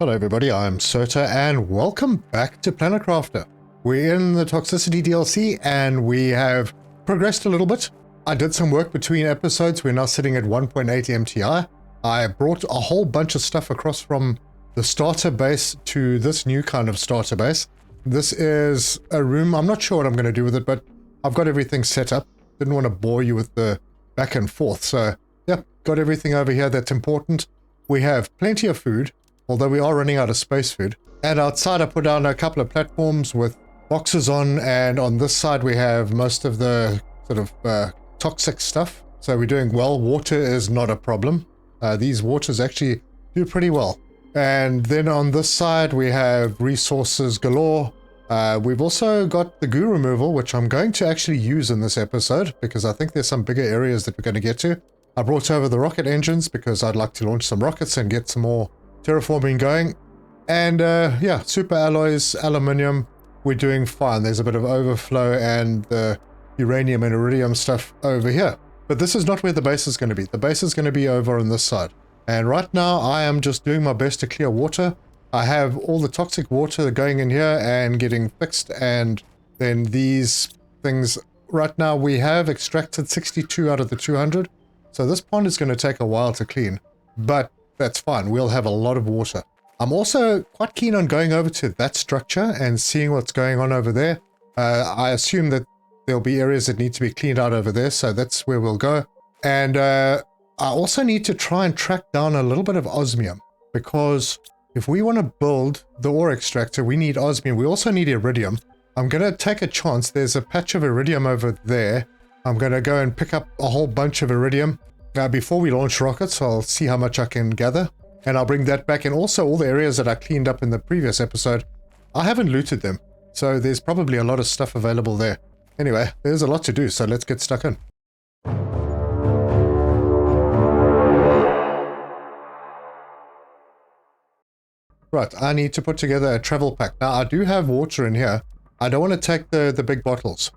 Hello everybody, I'm Serta and welcome back to Planet Crafter. We're in the Toxicity DLC and we have progressed a little bit. I did some work between episodes. We're now sitting at 1.8 MTI. I brought a whole bunch of stuff across from the starter base to this new kind of starter base. This is a room. I'm not sure what I'm going to do with it, but I've got everything set up. Didn't want to bore you with the back and forth. So yeah, got everything over here that's important. We have plenty of food, although we are running out of space food. And outside I put down a couple of platforms with boxes on, and on this side we have most of the sort of toxic stuff. So we're doing well. Water is not a problem. These waters actually do pretty well. And then on this side we have resources galore. We've also got the goo removal, which I'm going to actually use in this episode because I think there's some bigger areas that we're going to get to. I brought over the rocket engines because I'd like to launch some rockets and get some more terraforming going. And yeah, super alloys, aluminium, we're doing fine. There's a bit of overflow and the uranium and iridium stuff over here. But this is not where the base is going to be. The base is going to be over on this side. And right now I am just doing my best to clear water. I have all the toxic water going in here and getting fixed. And then these things, right now we have extracted 62 out of the 200. So this pond is going to take a while to clean, but that's fine. We'll have a lot of water. I'm also quite keen on going over to that structure and seeing what's going on over there. I assume that there'll be areas that need to be cleaned out over there, so that's where we'll go. And I also need to try and track down a little bit of osmium, because if we want to build the ore extractor, we need osmium. We also need iridium. I'm going to take a chance. There's a patch of iridium over there. I'm going to go and pick up a whole bunch of iridium. Before we launch rockets, I'll see how much I can gather. And I'll bring that back. And also all the areas that I cleaned up in the previous episode, I haven't looted them. So there's probably a lot of stuff available there. Anyway, there's a lot to do, so let's get stuck in. Right, I need to put together a travel pack. Now, I do have water in here. I don't want to take the big bottles.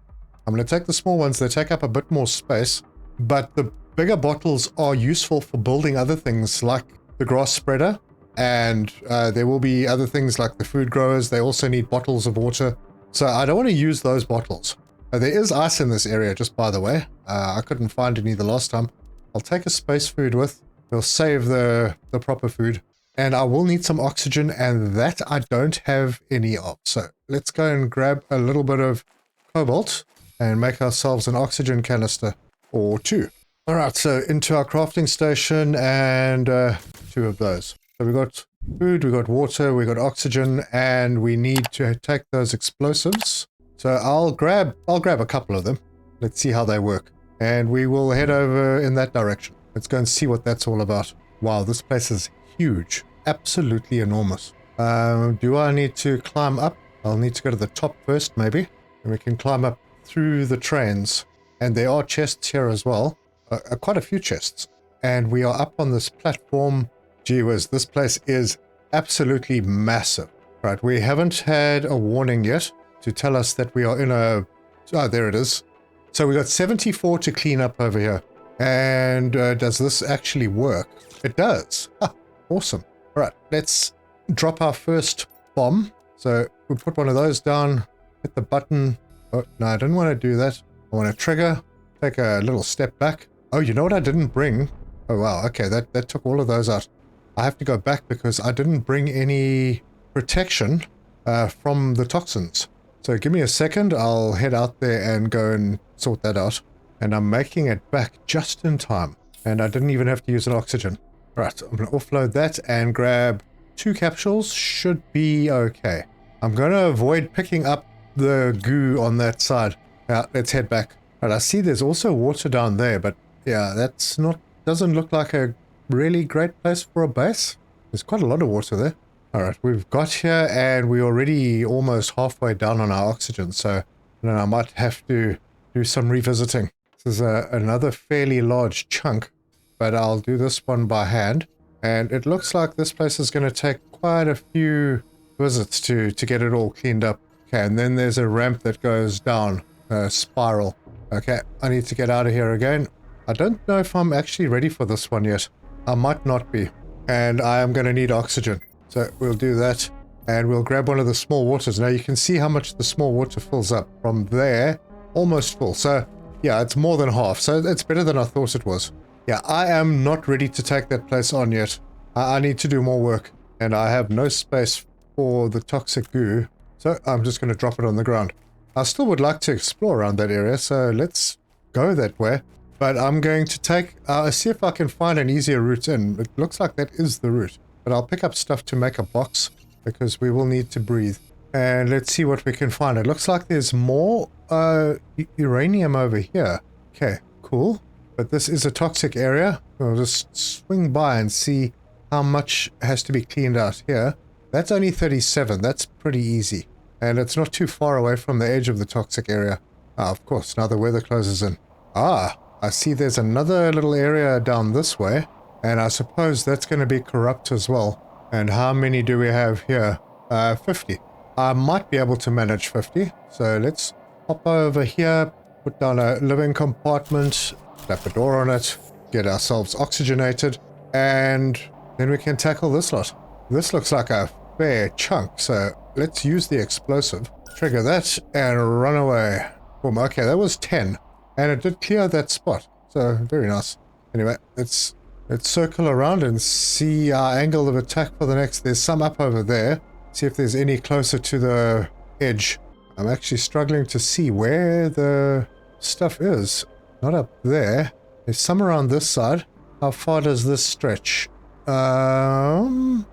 I'm going to take the small ones. They take up a bit more space, but the bigger bottles are useful for building other things like the grass spreader, and there will be other things like the food growers. They also need bottles of water, so I don't want to use those bottles. There is ice in this area, just by the way. I couldn't find any the last time. I'll take a space food with. We'll save the proper food, and I will need some oxygen, and that I don't have any of. So let's go and grab a little bit of cobalt and make ourselves an oxygen canister or two. All right, so into our crafting station, and two of those. So we got food, we got water, we got oxygen, and we need to take those explosives. So I'll grab a couple of them. Let's see how they work, and we will head over in that direction. Let's go and see what that's all about. Wow, this place is huge, absolutely enormous. Do I need to climb up? I'll need to go to the top first, maybe, and we can climb up through the trains. And there are chests here as well, quite a few chests. And we are up on this platform. Gee whiz, this place is absolutely massive. Right, we haven't had a warning yet to tell us that we are in a... Oh, there it is. So we got 74 to clean up over here. And does this actually work? It does. Awesome. All right, let's drop our first bomb. So we'll put one of those down, hit the button. Oh, no, I didn't want to do that. I want to trigger, take a little step back. Oh, you know what I didn't bring? Oh, wow. Okay, that took all of those out. I have to go back because I didn't bring any protection from the toxins. So give me a second. I'll head out there and go and sort that out. And I'm making it back just in time. And I didn't even have to use an oxygen. Right, I'm going to offload that and grab 2 capsules. Should be okay. I'm going to avoid picking up the goo on that side. Yeah, let's head back. Right, I see there's also water down there, but yeah, that's not, doesn't look like a really great place for a base. There's quite a lot of water there. All right, we've got here and we're already almost halfway down on our oxygen, so I might have to do some revisiting. This is another fairly large chunk, but I'll do this one by hand. And it looks like this place is going to take quite a few visits to get it all cleaned up. Okay, and then there's a ramp that goes down, a spiral. Okay, I need to get out of here again. I don't know if I'm actually ready for this one yet. I might not be. And I am going to need oxygen. So we'll do that. And we'll grab one of the small waters. Now you can see how much the small water fills up. From there, almost full. So yeah, it's more than half. So it's better than I thought it was. Yeah, I am not ready to take that place on yet. I need to do more work. And I have no space for the toxic goo. So I'm just going to drop it on the ground. I still would like to explore around that area. So let's go that way. But I'm going to take... see if I can find an easier route in. It looks like that is the route. But I'll pick up stuff to make a box. Because we will need to breathe. And let's see what we can find. It looks like there's more uranium over here. Okay, cool. But this is a toxic area. We'll just swing by and see how much has to be cleaned out here. That's only 37. That's pretty easy. And it's not too far away from the edge of the toxic area. Ah, of course, now the weather closes in. Ah, I see there's another little area down this way. And I suppose that's going to be corrupt as well. And how many do we have here? 50. I might be able to manage 50. So let's hop over here, put down a living compartment, slap a door on it, get ourselves oxygenated, and then we can tackle this lot. This looks like a fair chunk, so let's use the explosive. Trigger that and run away. Boom. Okay, that was 10. And it did clear that spot. So very nice. Anyway, let's circle around and see our angle of attack for the next. There's some up over there. See if there's any closer to the edge. I'm actually struggling to see where the stuff is. Not up there. There's some around this side. How far does this stretch? Ooh,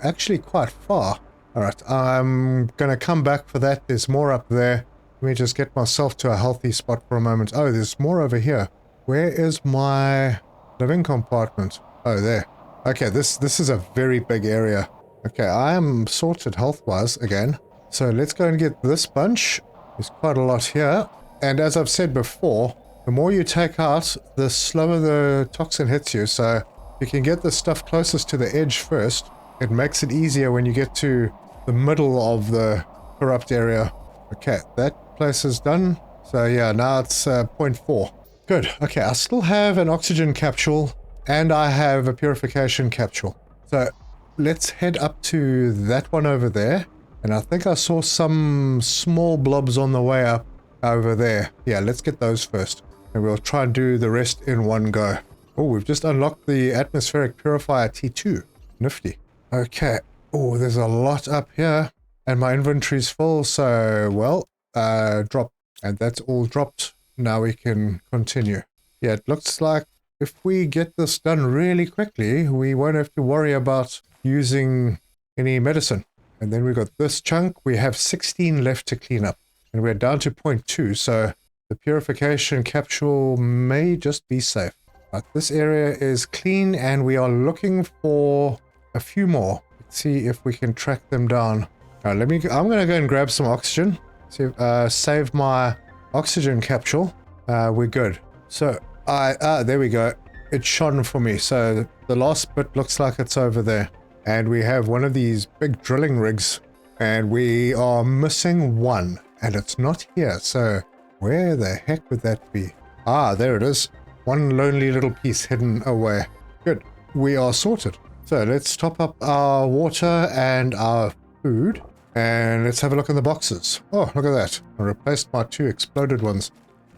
actually quite far. Alright, I'm gonna come back for that. There's more up there. Let me just get myself to a healthy spot for a moment. Oh, there's more over here. Where is my living compartment? Oh, there. Okay, this is a very big area. Okay, I am sorted health-wise again. So let's go and get this bunch. There's quite a lot here. And as I've said before, the more you take out, the slower the toxin hits you. So you can get the stuff closest to the edge first. It makes it easier when you get to the middle of the corrupt area. Okay, that place is done. So yeah, now it's 0.4. Good. Okay, I still have an oxygen capsule and I have a purification capsule. So let's head up to that one over there. And I think I saw some small blobs on the way up over there. Yeah, let's get those first. And we'll try and do the rest in one go. Oh, we've just unlocked the atmospheric purifier T2. Nifty. Okay. Oh, there's a lot up here. And my inventory's full, so, well, drop. And that's all dropped. Now we can continue. Yeah, it looks like if we get this done really quickly, we won't have to worry about using any medicine. And then we got this chunk. We have 16 left to clean up. And we're down to 0.2, so the purification capsule may just be safe. But this area is clean and we are looking for a few more. Let's see if we can track them down. I'm going to go and grab some oxygen. See, save my oxygen capsule. We're good. So, there we go. It shone for me. So the last bit looks like it's over there. And we have one of these big drilling rigs. And we are missing one. And it's not here. So where the heck would that be? Ah, there it is. One lonely little piece hidden away. Good. We are sorted. So let's top up our water and our food. And let's have a look in the boxes. Oh, look at that. I replaced my 2 exploded ones.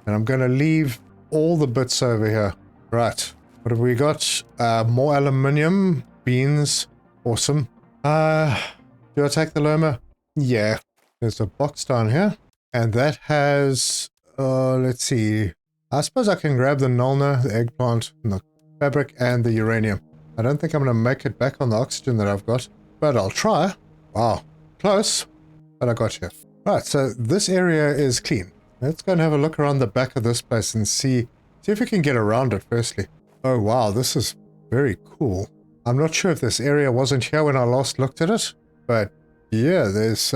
And I'm going to leave all the bits over here. Right. What have we got? More aluminium. Beans. Awesome. Do I take the Loma? Yeah. There's a box down here. And that has... let's see. I suppose I can grab the Nulna, the eggplant, and the fabric, and the uranium. I don't think I'm going to make it back on the oxygen that I've got. But I'll try. Wow. Close, but I got you. Right, so this area is clean. Let's go and have a look around the back of this place and see if we can get around it firstly. Oh wow, this is very cool. I'm not sure if this area wasn't here when I last looked at it, but yeah, there's,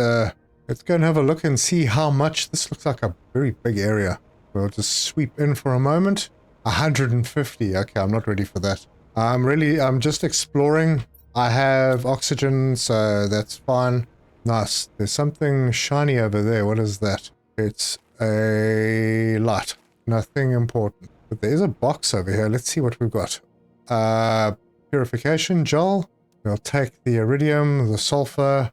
let's go and have a look and see how much. This looks like a very big area. We'll just sweep in for a moment. 150, okay, I'm not ready for that. I'm just exploring. I have oxygen, so that's fine. Nice. There's something shiny over there. What is that? It's a light. Nothing important. But there's a box over here. Let's see what we've got. Purification gel. We'll take the iridium, the sulfur.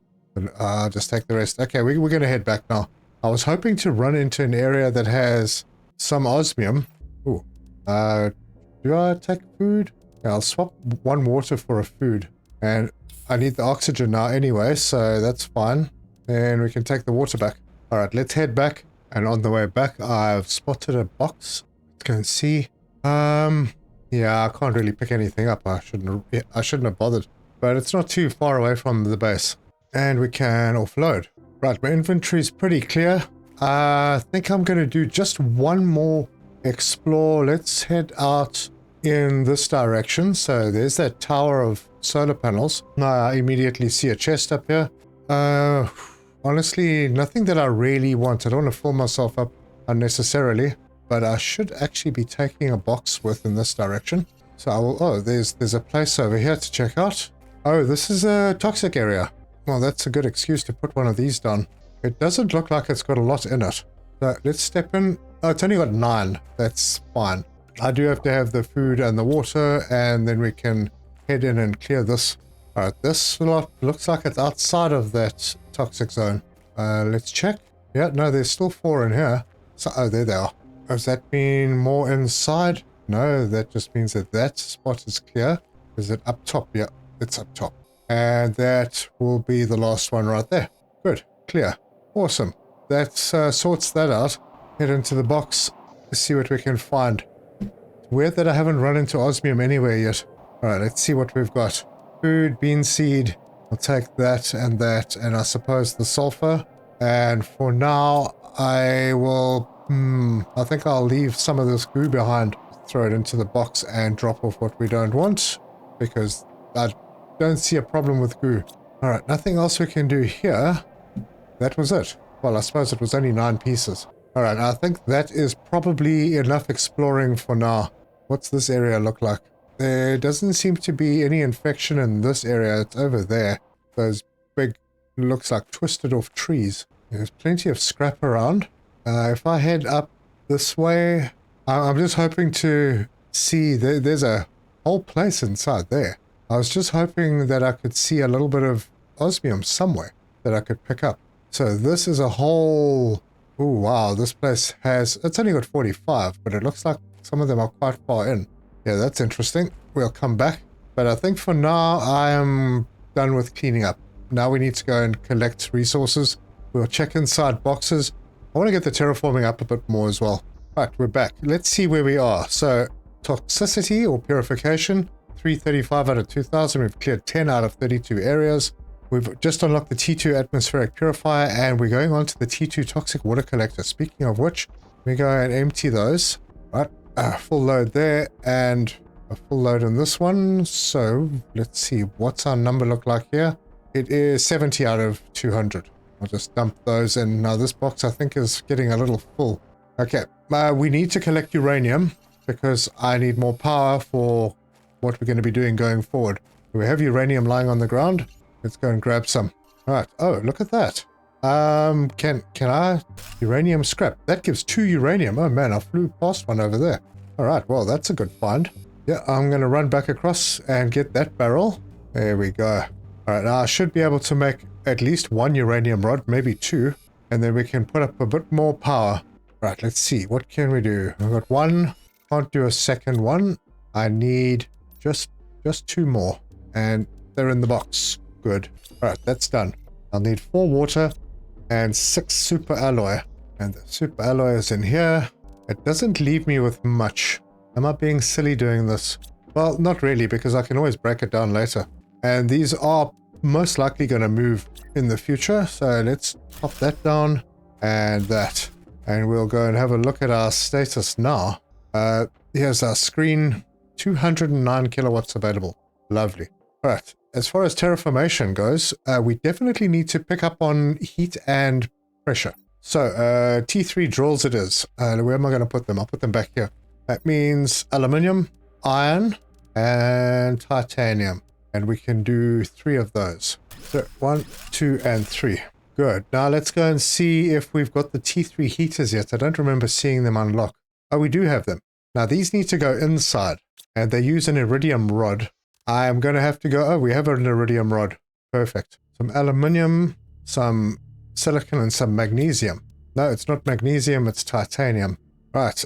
Just take the rest. Okay, we're going to head back now. I was hoping to run into an area that has some osmium. Ooh. Do I take food? Yeah, I'll swap one water for a food. And I need the oxygen now anyway, so that's fine. And we can take the water back. Alright, let's head back. And on the way back, I've spotted a box. Let's go and see. Yeah, I can't really pick anything up. I shouldn't have bothered. But it's not too far away from the base. And we can offload. Right, my inventory's pretty clear. I think I'm going to do just one more explore. Let's head out in this direction. So there's that tower of solar panels. I immediately see a chest up here. Honestly, nothing that I really want. I don't want to fill myself up unnecessarily, but I should actually be taking a box with in this direction. So I will, oh, there's a place over here to check out. Oh, this is a toxic area. Well, that's a good excuse to put one of these down. It doesn't look like it's got a lot in it. So let's step in. Oh, it's only got 9. That's fine. I do have to have the food and the water, and then we can head in and clear this. Alright, this lot looks like it's outside of that toxic zone. Let's check. Yeah, no, there's still 4 in here. So, oh, there they are. Does that mean more inside? No, that just means that that spot is clear. Is it up top? Yeah, it's up top. And that will be the last one right there. Good, clear. Awesome. That sorts that out. Head into the box. Let's see what we can find. It's weird that I haven't run into osmium anywhere yet. Alright, let's see what we've got. Food, bean seed. I'll take that, and I suppose the sulfur. And for now, I will... I think I'll leave some of this goo behind. Throw it into the box and drop off what we don't want. Because I don't see a problem with goo. Alright, nothing else we can do here. That was it. Well, I suppose it was only 9 pieces. Alright, I think that is probably enough exploring for now. What's this area look like? There doesn't seem to be any infection in this area. It's over there. Those big, looks like twisted off trees. There's plenty of scrap around. If I head up this way, I'm just hoping to see, there's a whole place inside there. I was just hoping that I could see a little bit of osmium somewhere that I could pick up. So this is a whole... Oh, wow, this place has... It's only got 45, but it looks like some of them are quite far in. Yeah, that's interesting. We'll come back. But I think for now, I am done with cleaning up. Now we need to go and collect resources. We'll check inside boxes. I want to get the terraforming up a bit more as well. Right, we're back. Let's see where we are. So, toxicity or purification, 335 out of 2000. We've cleared 10 out of 32 areas. We've just unlocked the T2 atmospheric purifier, and we're going on to the T2 toxic water collector. Speaking of which, we go and empty those. Right, full load there, and a full load on this one. So, let's see, what's our number look like here? It is 70 out of 200. I'll just dump those in. Now this box I think is getting a little full. Okay, we need to collect uranium because I need more power for what we're going to be doing going forward. We have uranium lying on the ground. Let's go and grab some. Alright, oh, look at that. Can I? Uranium scrap. That gives 2 uranium. Oh man, I flew past one over there. Alright, well, that's a good find. Yeah, I'm going to run back across and get that barrel. There we go. Alright, now I should be able to make at least 1 uranium rod, maybe 2. And then we can put up a bit more power. Right, let's see. What can we do? I've got 1. Can't do a second one. I need just 2 more. And they're in the box. Good. Alright, that's done. I'll need 4 water and 6 super alloy. And the super alloy is in here. It doesn't leave me with much. Am I being silly doing this? Well, not really, because I can always break it down later. And these are most likely going to move in the future. So let's pop that down and that. And we'll go and have a look at our status now. Here's our screen. 209 kilowatts available. Lovely. All right. As far as terraformation goes, we definitely need to pick up on heat and pressure. So T3 drills it is. Where am I going to put them? I'll put them back here. That means aluminium, iron, and titanium. And we can do 3 of those. So 1, 2, and 3. Good. Now let's go and see if we've got the T3 heaters yet. I don't remember seeing them unlock. Oh, we do have them. Now these need to go inside. And they use an iridium rod. I am going to have to go... Oh, we have an iridium rod. Perfect. Some aluminium, some silicon, and some magnesium. No, it's not magnesium, it's titanium. Right,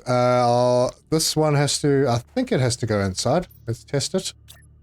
this one has to... I think it has to go inside. Let's test it.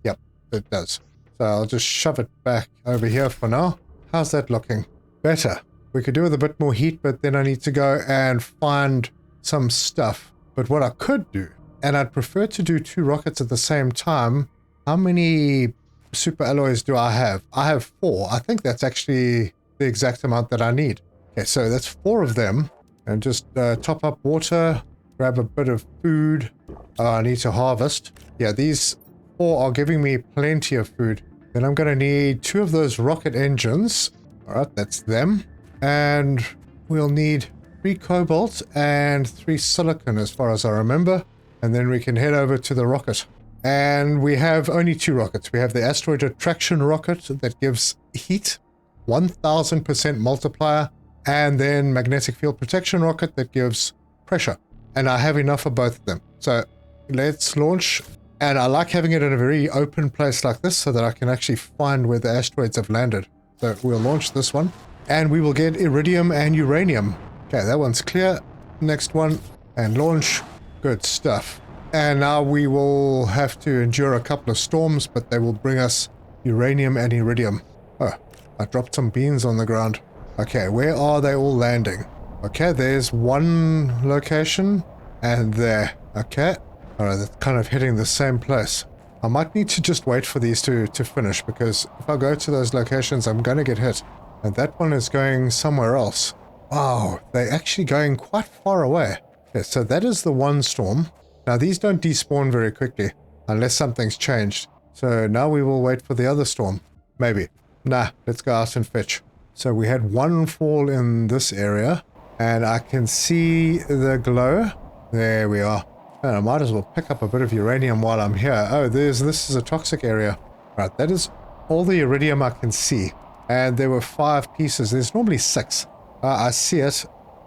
Yep, it does. So I'll just shove it back over here for now. How's that looking? Better. We could do with a bit more heat, but then I need to go and find some stuff. But what I could do, and I'd prefer to do 2 rockets at the same time. How many super alloys do I have? I have 4. I think that's actually the exact amount that I need. Okay, so that's 4 of them. And just top up water, grab a bit of food. I need to harvest. Yeah, these 4 are giving me plenty of food. Then I'm going to need 2 of those rocket engines. Alright, that's them. And we'll need 3 cobalt and 3 silicon as far as I remember. And then we can head over to the rocket. And we have only 2 rockets. We have the asteroid attraction rocket that gives heat, 1000% multiplier, and then magnetic field protection rocket that gives pressure. And I have enough of both of them. So let's launch. And I like having it in a very open place like this so that I can actually find where the asteroids have landed. So we'll launch this one. And we will get iridium and uranium. Okay, that one's clear. Next one. And launch. Good stuff. And now we will have to endure a couple of storms, but they will bring us uranium and iridium. Oh, I dropped some beans on the ground. Okay, where are they all landing? Okay, there's one location, and there. Okay. Alright, they're kind of hitting the same place. I might need to just wait for these to finish, because if I go to those locations, I'm going to get hit. And that one is going somewhere else. Wow, they're actually going quite far away. Okay, so that is the one storm. Now, these don't despawn very quickly, unless something's changed. So now we will wait for the other storm. Maybe. Nah, let's go out and fetch. So we had one fall in this area, and I can see the glow. There we are. And I might as well pick up a bit of uranium while I'm here. Oh, this is a toxic area. Right, that is all the iridium I can see. And there were 5 pieces. There's normally 6. I see it.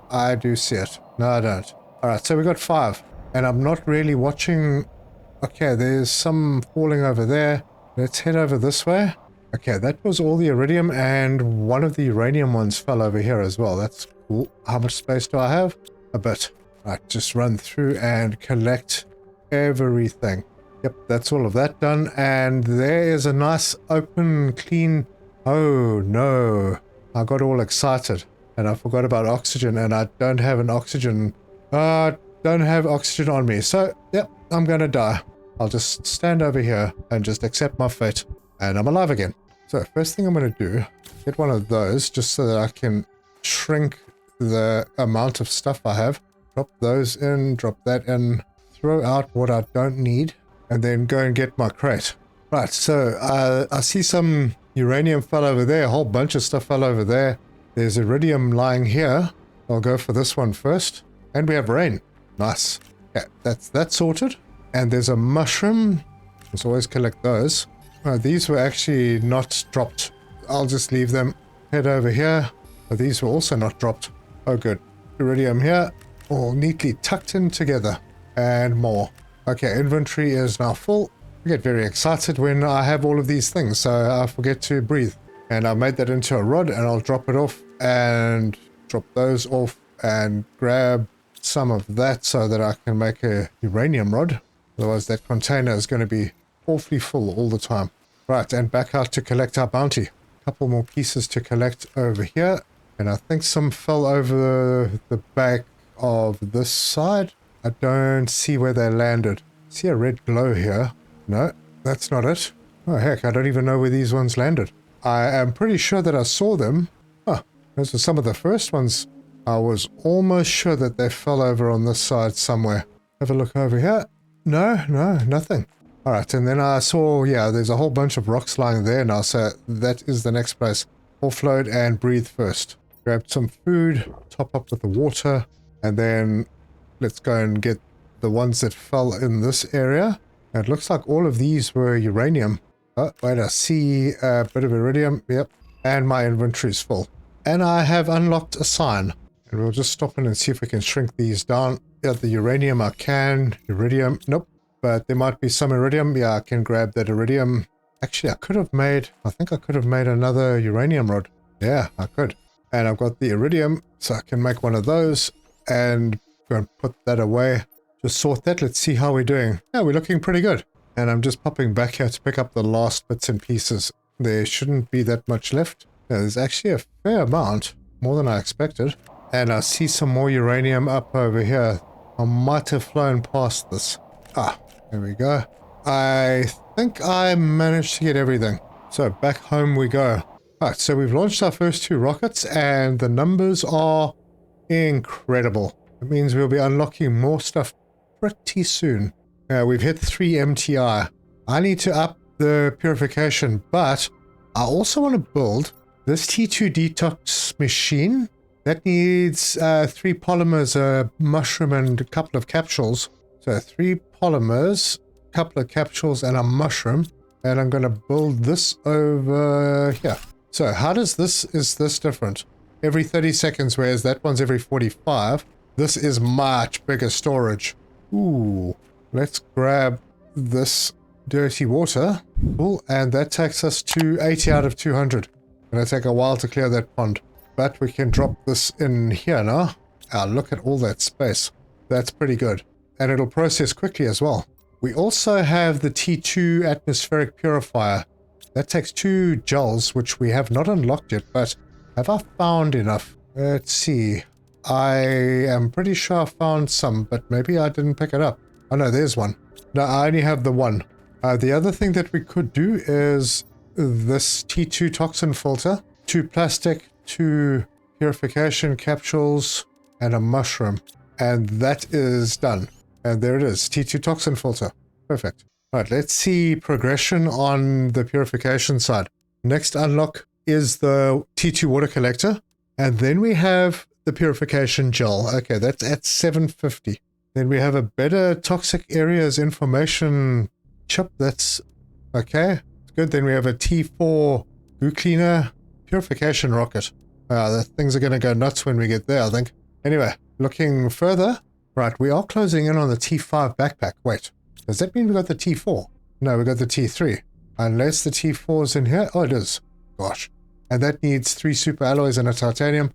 I do see it. No, I don't. Alright, so we got 5. And I'm not really watching... Okay, there's some falling over there. Let's head over this way. Okay, that was all the iridium, and one of the uranium ones fell over here as well. That's cool. How much space do I have? A bit. Right, just run through and collect everything. Yep, that's all of that done. And there is a nice open, clean... Oh, no. I got all excited, and I forgot about oxygen, and I don't have an oxygen... don't have oxygen on me. So, yep, I'm gonna die. I'll just stand over here and just accept my fate. And I'm alive again. So first thing I'm going to do, get one of those just so that I can shrink the amount of stuff I have. Drop those in, drop that in, throw out what I don't need, and then go and get my crate. Right, so I see some uranium fell over there, a whole bunch of stuff fell over there. There's iridium lying here. I'll go for this one first. And we have rain. Nice. Okay, that's sorted. And there's a mushroom. Let's always collect those. These were actually not dropped. I'll just leave them. Head over here. These were also not dropped. Oh, good. Iridium here. All neatly tucked in together. And more. Okay, inventory is now full. I get very excited when I have all of these things, so I forget to breathe. And I made that into a rod, and I'll drop it off and drop those off and grab some of that so that I can make a uranium rod. Otherwise, that container is going to be awfully full all the time. Right, and back out to collect our bounty. A couple more pieces to collect over here. And I think some fell over the back of this side. I don't see where they landed. I see a red glow here. No, that's not it. Oh heck, I don't even know where these ones landed. I am pretty sure that I saw them. Oh, those were some of the first ones. I was almost sure that they fell over on this side somewhere. Have a look over here. No, nothing. Alright, and then I saw, yeah, there's a whole bunch of rocks lying there now, so that is the next place. Offload and breathe first. Grab some food, top up with the water, and then let's go and get the ones that fell in this area. And it looks like all of these were uranium. Oh, wait, I see a bit of iridium, yep, and my inventory is full. And I have unlocked a sign. And we'll just stop in and see if we can shrink these down. Yeah, the uranium I can. Iridium, nope. but there might be some iridium. Yeah, I can grab that iridium. Actually, I think I could have made another uranium rod. Yeah, I could. And I've got the iridium, so I can make one of those and go and put that away. Just sort that. Let's see how we're doing. Yeah, we're looking pretty good. And I'm just popping back here to pick up the last bits and pieces. There shouldn't be that much left. Yeah, there's actually a fair amount, more than I expected. And I see some more uranium up over here. I might have flown past this. Ah, there we go. I think I managed to get everything. So back home we go. Alright, so we've launched our first 2 rockets and the numbers are incredible. It means we'll be unlocking more stuff pretty soon. We've hit 3 MTI. I need to up the purification, but I also want to build this T2 detox machine. That needs 3 polymers, a mushroom and a couple of capsules. So 3 polymers, a couple of capsules and a mushroom. And I'm going to build this over here. So how is this different? Every 30 seconds, whereas that one's every 45. This is much bigger storage. Ooh, let's grab this dirty water. Cool, and that takes us to 80 out of 200. Gonna take a while to clear that pond. But we can drop this in here now. Look at all that space. That's pretty good. And it'll process quickly as well. We also have the T2 atmospheric purifier. That takes 2 gels, which we have not unlocked yet, but have I found enough? Let's see. I am pretty sure I found some, but maybe I didn't pick it up. Oh no, there's one. No, I only have the one. The other thing that we could do is this T2 toxin filter, 2 plastic, 2 purification capsules, and a mushroom. And that is done. And there it is, T2 toxin filter. Perfect. Right, let's see progression on the purification side. Next unlock is the T2 water collector. And then we have the purification gel. Okay, that's at 750. Then we have a better toxic areas information chip. That's okay. Good. Then we have a T4 goo cleaner purification rocket. The things are going to go nuts when we get there, I think. Anyway, looking further. Right, we are closing in on the T5 backpack. Wait, does that mean we got the T4? No, we got the T3. Unless the T4 is in here. Oh, it is. Gosh. And that needs 3 super alloys and a titanium.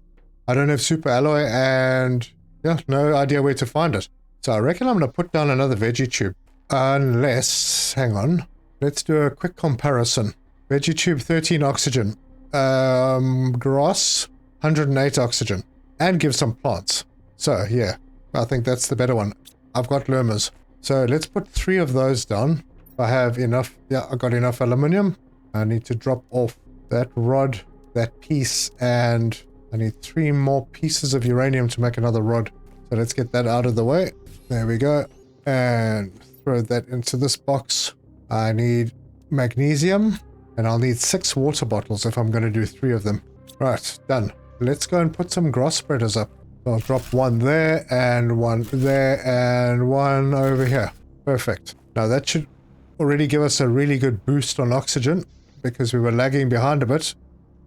I don't have super alloy and yeah, no idea where to find it. So I reckon I'm going to put down another veggie tube. Unless, hang on. Let's do a quick comparison. Veggie tube 13 oxygen. Grass 108 oxygen. And give some plants. So yeah, I think that's the better one. I've got lermers. So let's put 3 of those down. I have enough. Yeah, I got enough aluminium. I need to drop off that rod, that piece, and I need 3 more pieces of uranium to make another rod. So let's get that out of the way. There we go. And throw that into this box. I need magnesium, and I'll need 6 water bottles if I'm going to do 3 of them. Right, done. Let's go and put some grass spreaders up. So I'll drop 1 there, and 1 there, and 1 over here. Perfect. Now that should already give us a really good boost on oxygen, because we were lagging behind a bit,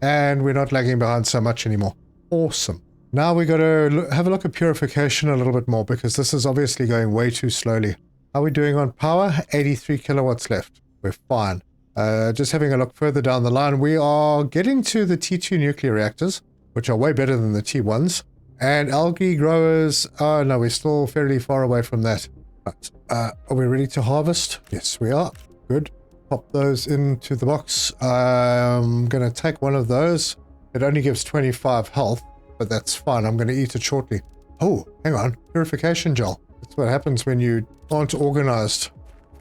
and we're not lagging behind so much anymore. Awesome. Now we got to have a look at purification a little bit more, because this is obviously going way too slowly. How are we doing on power? 83 kilowatts left. We're fine. Just having a look further down the line, we are getting to the T2 nuclear reactors, which are way better than the T1s. And algae growers, oh no, we're still fairly far away from that. But, are we ready to harvest? Yes, we are. Good. Pop those into the box. I'm going to take one of those. It only gives 25 health, but that's fine. I'm going to eat it shortly. Oh, hang on. Purification gel. That's what happens when you aren't organized.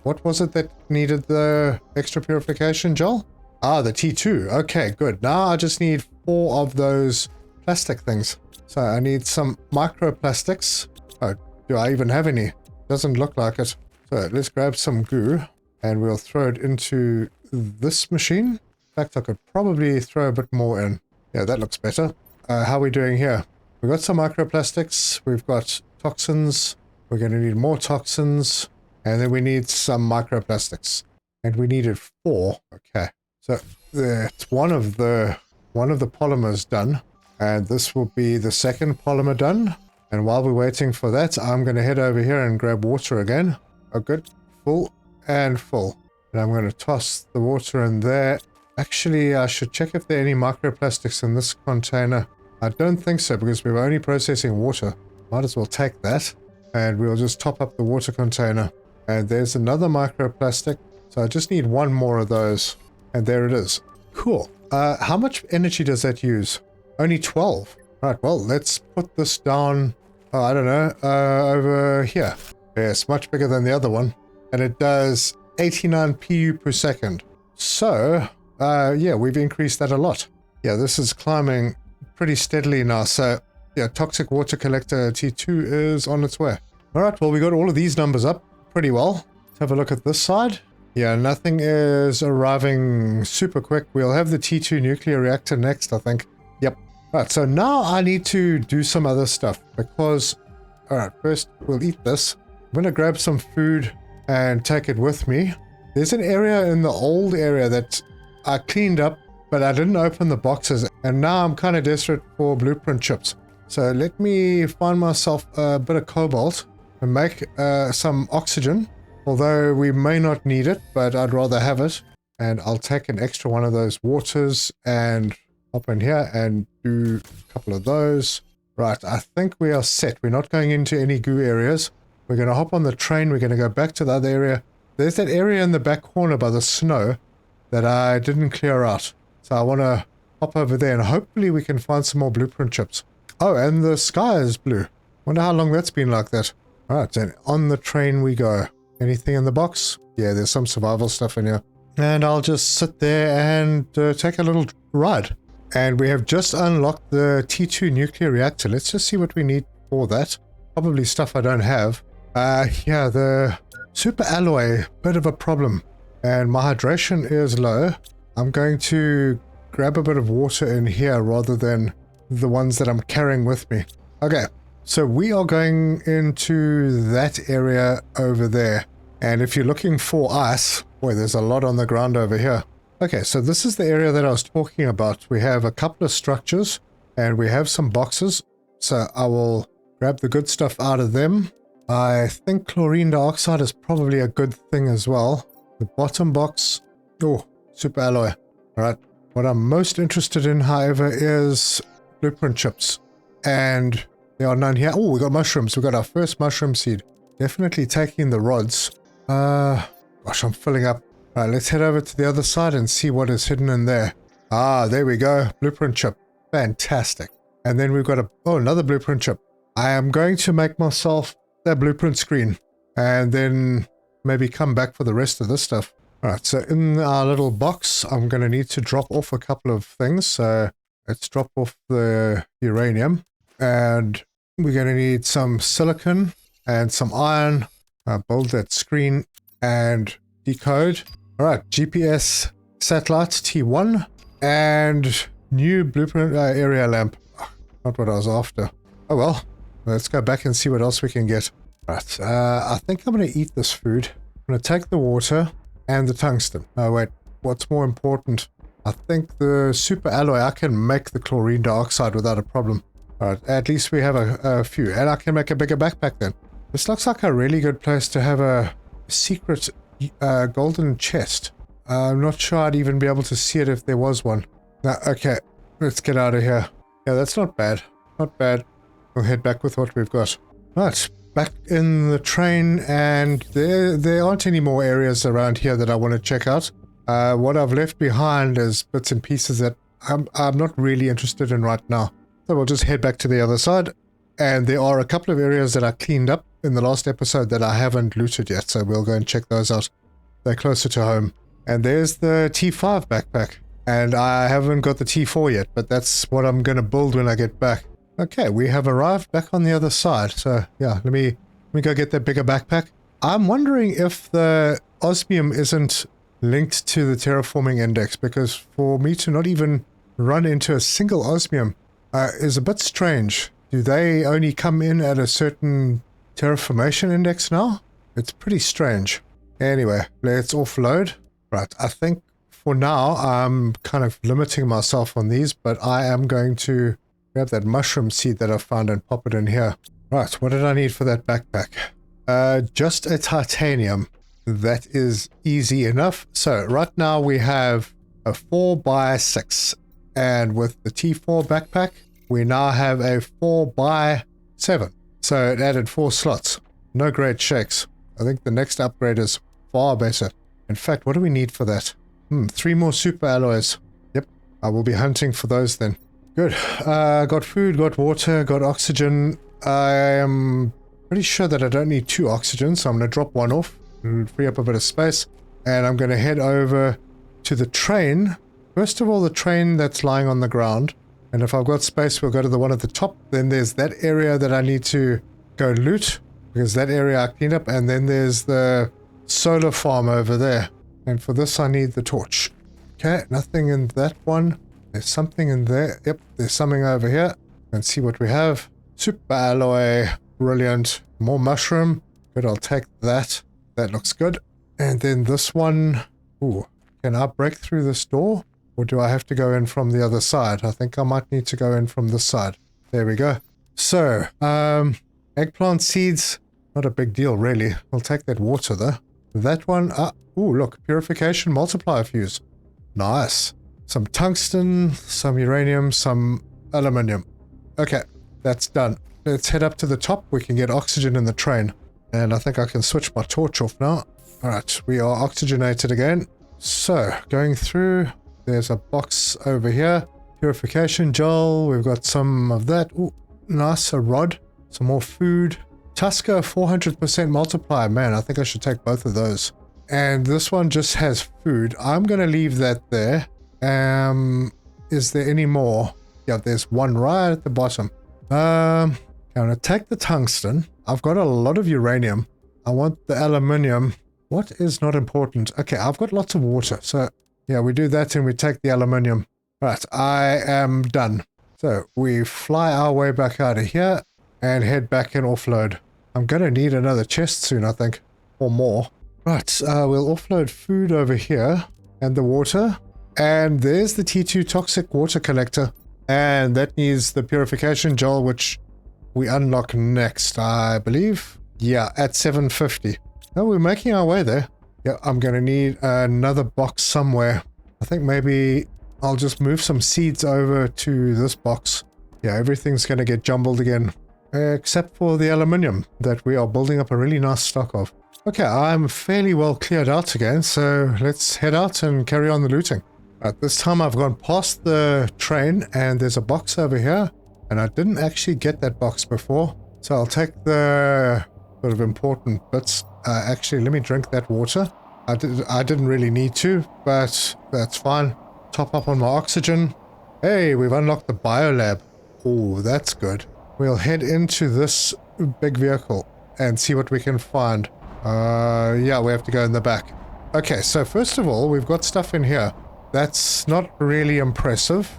What was it that needed the extra purification gel? Ah, the T2. Okay, good. Now I just need 4 of those plastic things. So I need some microplastics. Oh, do I even have any? Doesn't look like it. So let's grab some goo and we'll throw it into this machine. In fact, I could probably throw a bit more in. Yeah, that looks better. How are we doing here? We've got some microplastics. We've got toxins. We're going to need more toxins. And then we need some microplastics. And we needed 4. Okay. So that's one of the polymers done. And this will be the second polymer done. And while we're waiting for that, I'm going to head over here and grab water again. Oh, good. full and full. And I'm going to toss the water in there. Actually, I should check if there are any microplastics in this container. I don't think so because we were only processing water. Might as well take that. And we'll just top up the water container. And there's another microplastic. So I just need one more of those. And there it is. Cool. How much energy does that use? Only 12. Right, well, let's put this down, I don't know, over here. Yeah, it's much bigger than the other one. And it does 89 PU per second. So, yeah, we've increased that a lot. Yeah, this is climbing pretty steadily now. So, yeah, toxic water collector T2 is on its way. All right, well, we got all of these numbers up pretty well. Let's have a look at this side. Yeah, nothing is arriving super quick. We'll have the T2 nuclear reactor next, I think. Yep. Right, so now I need to do some other stuff because, all right, first we'll eat this. I'm going to grab some food and take it with me. There's an area in the old area that I cleaned up, but I didn't open the boxes. And now I'm kind of desperate for blueprint chips. So let me find myself a bit of cobalt and make some oxygen. Although we may not need it, but I'd rather have it. And I'll take an extra one of those waters and hop in here and do a couple of those. Right, I think we are set. We're not going into any goo areas. We're going to hop on the train. We're going to go back to the other area. There's that area in the back corner by the snow that I didn't clear out. So I want to hop over there and hopefully we can find some more blueprint chips. Oh, and the sky is blue. Wonder how long that's been like that. All right, then on the train we go. Anything in the box? Yeah, there's some survival stuff in here. And I'll just sit there and take a little ride. And we have just unlocked the T2 nuclear reactor. Let's just see what we need for that. Probably stuff I don't have. Yeah, the super alloy, bit of a problem. And my hydration is low. I'm going to grab a bit of water in here rather than the ones that I'm carrying with me. Okay. So we are going into that area over there. And if you're looking for ice, boy, there's a lot on the ground over here. Okay, so this is the area that I was talking about. We have a couple of structures and we have some boxes. So I will grab the good stuff out of them. I think chlorine dioxide is probably a good thing as well. The bottom box, oh, super alloy. All right, what I'm most interested in, however, is blueprint chips. And there are none here. Oh, we got mushrooms. We got our first mushroom seed. Definitely taking the rods. Gosh, I'm filling up. All right, let's head over to the other side and see what is hidden in there. Ah, there we go. Blueprint chip. Fantastic. And then we've got another blueprint chip. I am going to make myself a blueprint screen and then maybe come back for the rest of this stuff. All right, so in our little box, I'm going to need to drop off a couple of things. So let's drop off the uranium. And we're going to need some silicon and some iron. Build that screen and decode. All right, GPS satellite T1 and new blueprint area lamp. Not what I was after. Oh well, let's go back and see what else we can get. Right, I think I'm going to eat this food. I'm going to take the water and the tungsten. Oh wait, what's more important? I think the super alloy, I can make the chlorine dioxide without a problem. Alright, at least we have a few. And I can make a bigger backpack then. This looks like a really good place to have a secret golden chest. I'm not sure I'd even be able to see it if there was one. No, okay, let's get out of here. Yeah, that's not bad. Not bad. We'll head back with what we've got. Right, back in the train, and there aren't any more areas around here that I want to check out. What I've left behind is bits and pieces that I'm not really interested in right now. So we'll just head back to the other side. And there are a couple of areas that I cleaned up in the last episode that I haven't looted yet. So we'll go and check those out. They're closer to home. And there's the T5 backpack. And I haven't got the T4 yet, but that's what I'm going to build when I get back. Okay, we have arrived back on the other side. So yeah, let me go get that bigger backpack. I'm wondering if the osmium isn't linked to the terraforming index, because for me to not even run into a single osmium is a bit strange. Do they only come in at a certain terraformation index now? It's pretty strange. Anyway, let's offload. Right, I think for now I'm kind of limiting myself on these, but I am going to grab that mushroom seed that I found and pop it in here. Right, what did I need for that backpack? Just a titanium. That is easy enough. So right now we have a 4x6. And with the T4 backpack, we now have a 4x7. So it added 4 slots. No great shakes. I think the next upgrade is far better. In fact, what do we need for that? 3 more super alloys. Yep, I will be hunting for those then. Good. Got food, got water, got oxygen. I am pretty sure that I don't need 2 oxygen, so I'm going to drop 1 off and free up a bit of space. And I'm going to head over to the train. First of all, the train that's lying on the ground. And if I've got space, we'll go to the one at the top. Then there's that area that I need to go loot, because that area I cleaned up. And then there's the solar farm over there. And for this, I need the torch. Okay, nothing in that one. There's something in there. Yep, there's something over here. Let's see what we have. Super alloy. Brilliant. More mushroom. Good, I'll take that. That looks good. And then this one. Ooh, can I break through this door? Or do I have to go in from the other side? I think I might need to go in from this side. There we go. So, eggplant seeds. Not a big deal, really. I'll take that water, though. That one. Ooh, look. Purification multiplier fuse. Nice. Some tungsten, some uranium, some aluminium. Okay, that's done. Let's head up to the top. We can get oxygen in the train. And I think I can switch my torch off now. Alright, we are oxygenated again. So, going through, there's a box over here. Purification gel, we've got some of that. Ooh, nice, a rod. Some more food. Tusker 400% multiplier. Man, I think I should take both of those. And this one just has food. I'm going to leave that there. Is there any more? Yeah, there's one right at the bottom. I'm going to take the tungsten. I've got a lot of uranium. I want the aluminium. What is not important? Okay, I've got lots of water. So, yeah, we do that and we take the aluminium. Right, I am done. So, we fly our way back out of here and head back and offload. I'm going to need another chest soon, I think. Or more. Right, we'll offload food over here and the water. And there's the T2 toxic water collector. And that needs the purification gel, which we unlock next, I believe. Yeah, at 750. Oh, we're making our way there. Yeah, I'm going to need another box somewhere. I think maybe I'll just move some seeds over to this box. Yeah, everything's going to get jumbled again. Except for the aluminium that we are building up a really nice stock of. Okay, I'm fairly well cleared out again, so let's head out and carry on the looting. Right, this time I've gone past the train and there's a box over here. And I didn't actually get that box before. So I'll take the sort of important bits. Actually, let me drink that water. I didn't really need to, but that's fine. Top up on my oxygen. Hey, we've unlocked the biolab. Oh, that's good. We'll head into this big vehicle and see what we can find. Yeah, we have to go in the back. Okay, so first of all, we've got stuff in here. That's not really impressive.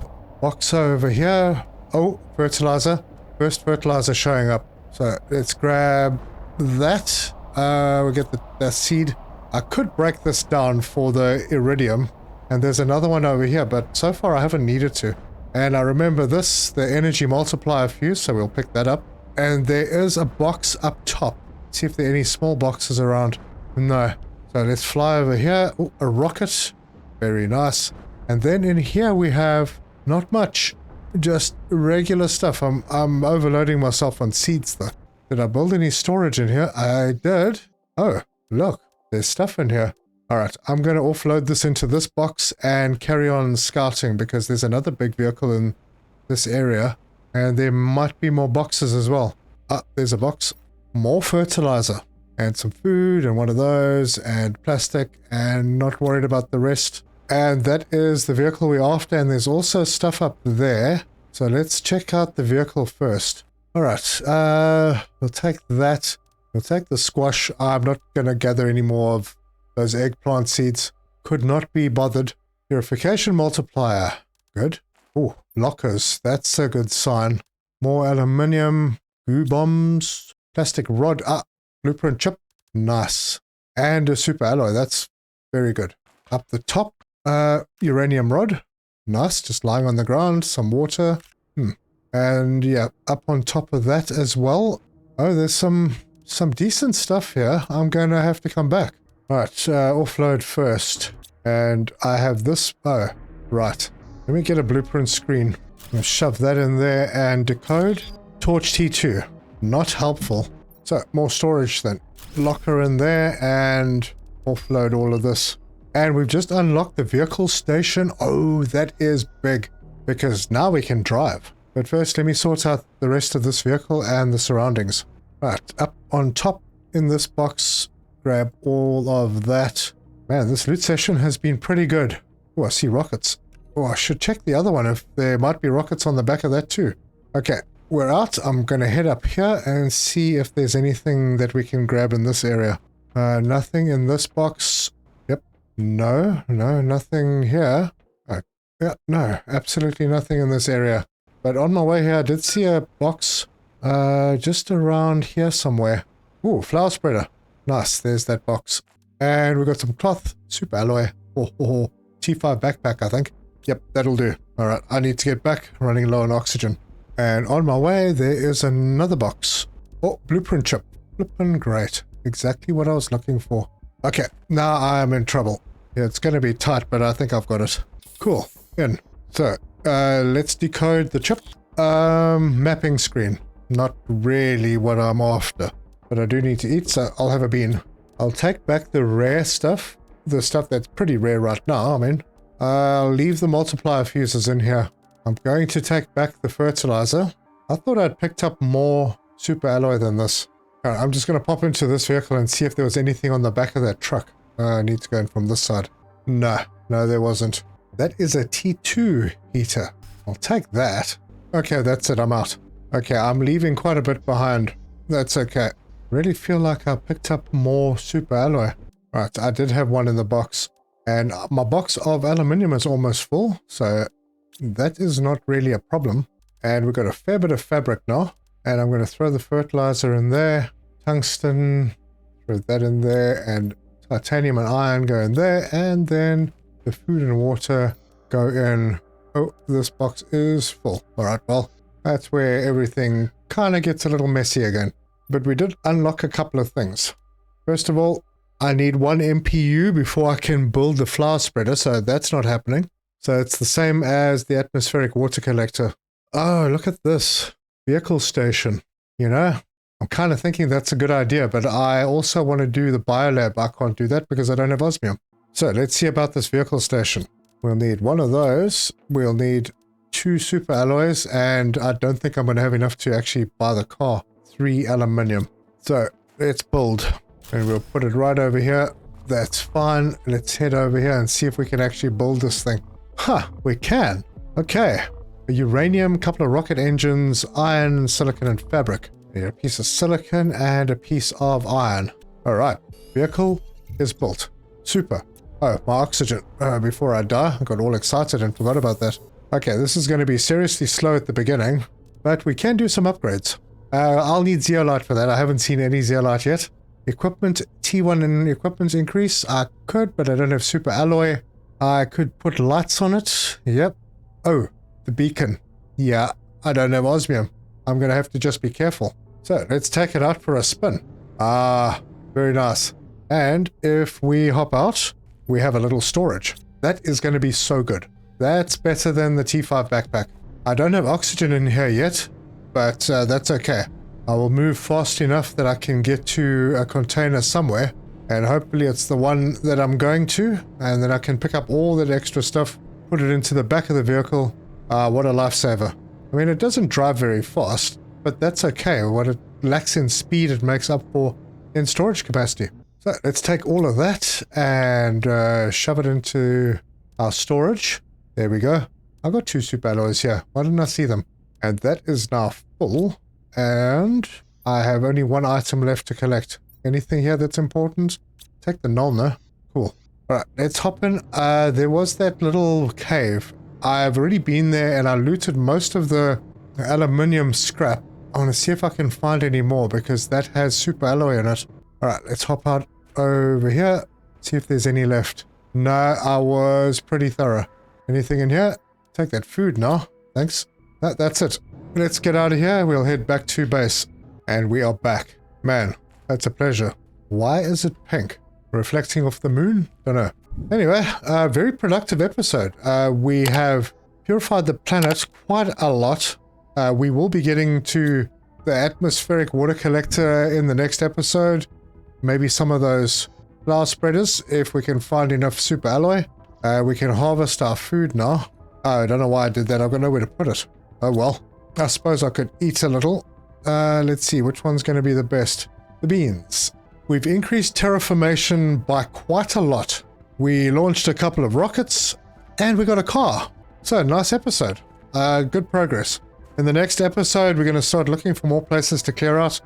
Box over here. Oh, fertilizer. First fertilizer showing up. So let's grab that. We'll get the seed. I could break this down for the iridium. And there's another one over here, but so far I haven't needed to. And I remember this, the energy multiplier fuse, so we'll pick that up. And there is a box up top. See if there are any small boxes around. No. So let's fly over here. Oh, a rocket. Very nice. And then in here we have not much. Just regular stuff. I'm overloading myself on seeds though. Did I build any storage in here? I did. Oh, look. There's stuff in here. Alright, I'm going to offload this into this box and carry on scouting because there's another big vehicle in this area. And there might be more boxes as well. Ah, there's a box. More fertilizer. And some food and one of those and plastic and not worried about the rest. And that is the vehicle we're after, and there's also stuff up there. So let's check out the vehicle first. Alright, we'll take that. We'll take the squash. I'm not going to gather any more of those eggplant seeds. Could not be bothered. Purification multiplier. Good. Oh, lockers. That's a good sign. More aluminium. Goo bombs. Plastic rod. Ah, blueprint chip. Nice. And a super alloy. That's very good. Up the top. Uranium rod. Nice, just lying on the ground. Some water. And yeah, up on top of that as well. Oh, there's some decent stuff here. I'm going to have to come back. Right, offload first. And I have this. Oh, right. Let me get a blueprint screen. I'll shove that in there and decode. Torch T2. Not helpful. So, more storage then. Locker in there and offload all of this. And we've just unlocked the vehicle station. Oh, that is big. Because now we can drive. But first, let me sort out the rest of this vehicle and the surroundings. Right, up on top in this box. Grab all of that. Man, this loot session has been pretty good. Oh, I see rockets. Oh, I should check the other one if there might be rockets on the back of that too. Okay, we're out. I'm going to head up here and see if there's anything that we can grab in this area. Nothing in this box. Yep. No, nothing here. Yeah, no, absolutely nothing in this area. But on my way here, I did see a box just around here somewhere. Ooh, flower spreader. Nice, there's that box. And we've got some cloth, super alloy. Oh, T5 backpack, I think. Yep, that'll do. Alright, I need to get back, running low on oxygen. And on my way, there is another box. Oh, blueprint chip. Flippin' great. Exactly what I was looking for. Okay, now I am in trouble. Yeah, it's going to be tight, but I think I've got it. Cool. In. So, let's decode the chip. Mapping screen. Not really what I'm after. But I do need to eat, so I'll have a bean. I'll take back the rare stuff. The stuff that's pretty rare right now, I mean. I'll leave the multiplier fuses in here. I'm going to take back the fertilizer. I thought I'd picked up more super alloy than this. Alright, I'm just going to pop into this vehicle and see if there was anything on the back of that truck. I need to go in from this side. No, there wasn't. That is a T2 heater. I'll take that. Okay, that's it. I'm out. Okay, I'm leaving quite a bit behind. That's okay. Really feel like I picked up more super alloy. Right, I did have one in the box. And my box of aluminium is almost full. So that is not really a problem. And we've got a fair bit of fabric now. And I'm going to throw the fertilizer in there. Tungsten. Throw that in there. And titanium and iron go in there. And then the food and water go in. Oh, this box is full. Alright, well, that's where everything kind of gets a little messy again. But we did unlock a couple of things. First of all, I need one MPU before I can build the flower spreader, so that's not happening. So it's the same as the atmospheric water collector. Oh, look at this. Vehicle station. You know, I'm kind of thinking that's a good idea, but I also want to do the biolab. I can't do that because I don't have osmium. So let's see about this vehicle station. We'll need one of those. We'll need 2 super alloys, and I don't think I'm going to have enough to actually buy the car. 3 aluminium. So let's build. And we'll put it right over here. That's fine. Let's head over here and see if we can actually build this thing. Huh, we can. Okay. A uranium, couple of rocket engines, iron, silicon, and fabric. A piece of silicon and a piece of iron. Alright. Vehicle is built. Super. Oh, my oxygen. Before I die, I got all excited and forgot about that. Okay, this is going to be seriously slow at the beginning, but we can do some upgrades. I'll need zeolite for that. I haven't seen any zeolite yet. Equipment, T1 and equipment increase. I could, but I don't have super alloy. I could put lights on it. Yep. Oh, the beacon. Yeah, I don't have osmium. I'm going to have to just be careful. So let's take it out for a spin. Ah, very nice. And if we hop out, we have a little storage. That is going to be so good. That's better than the T5 backpack. I don't have oxygen in here yet, but that's okay. I will move fast enough that I can get to a container somewhere, and hopefully it's the one that I'm going to, and then I can pick up all that extra stuff, put it into the back of the vehicle. What a lifesaver. I mean, it doesn't drive very fast, but that's okay. What it lacks in speed, it makes up for in storage capacity. So let's take all of that and shove it into our storage. There we go. I've got 2 super alloys here. Why didn't I see them? And that is now full. And I have only 1 item left to collect. Anything here that's important? Take the Nolna. Cool. Alright, let's hop in. There was that little cave. I've already been there and I looted most of the aluminium scrap. I want to see if I can find any more because that has super alloy in it. Alright, let's hop out over here. See if there's any left. No, I was pretty thorough. Anything in here? Take that food now. Thanks. That's it. Let's get out of here. We'll head back to base. And we are back. Man, that's a pleasure. Why is it pink? reflecting off the moon? Don't know. Anyway, very productive episode. We have purified the planet quite a lot. We will be getting to the atmospheric water collector in the next episode. Maybe some of those flower spreaders, if we can find enough super alloy. We can harvest our food now. Oh, I don't know why I did that. I've got nowhere to put it. Oh well. I suppose I could eat a little. Let's see, which one's going to be the best? The beans. We've increased terraformation by quite a lot. We launched a couple of rockets, and we got a car. So, nice episode. Good progress. In the next episode, we're going to start looking for more places to clear out.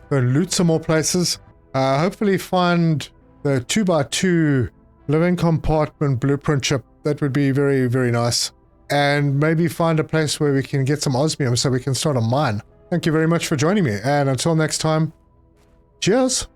Go loot some more places. Hopefully find the 2x2 living compartment blueprint chip. That would be very, very nice. And maybe find a place where we can get some osmium so we can start a mine. Thank you very much for joining me. And until next time, cheers.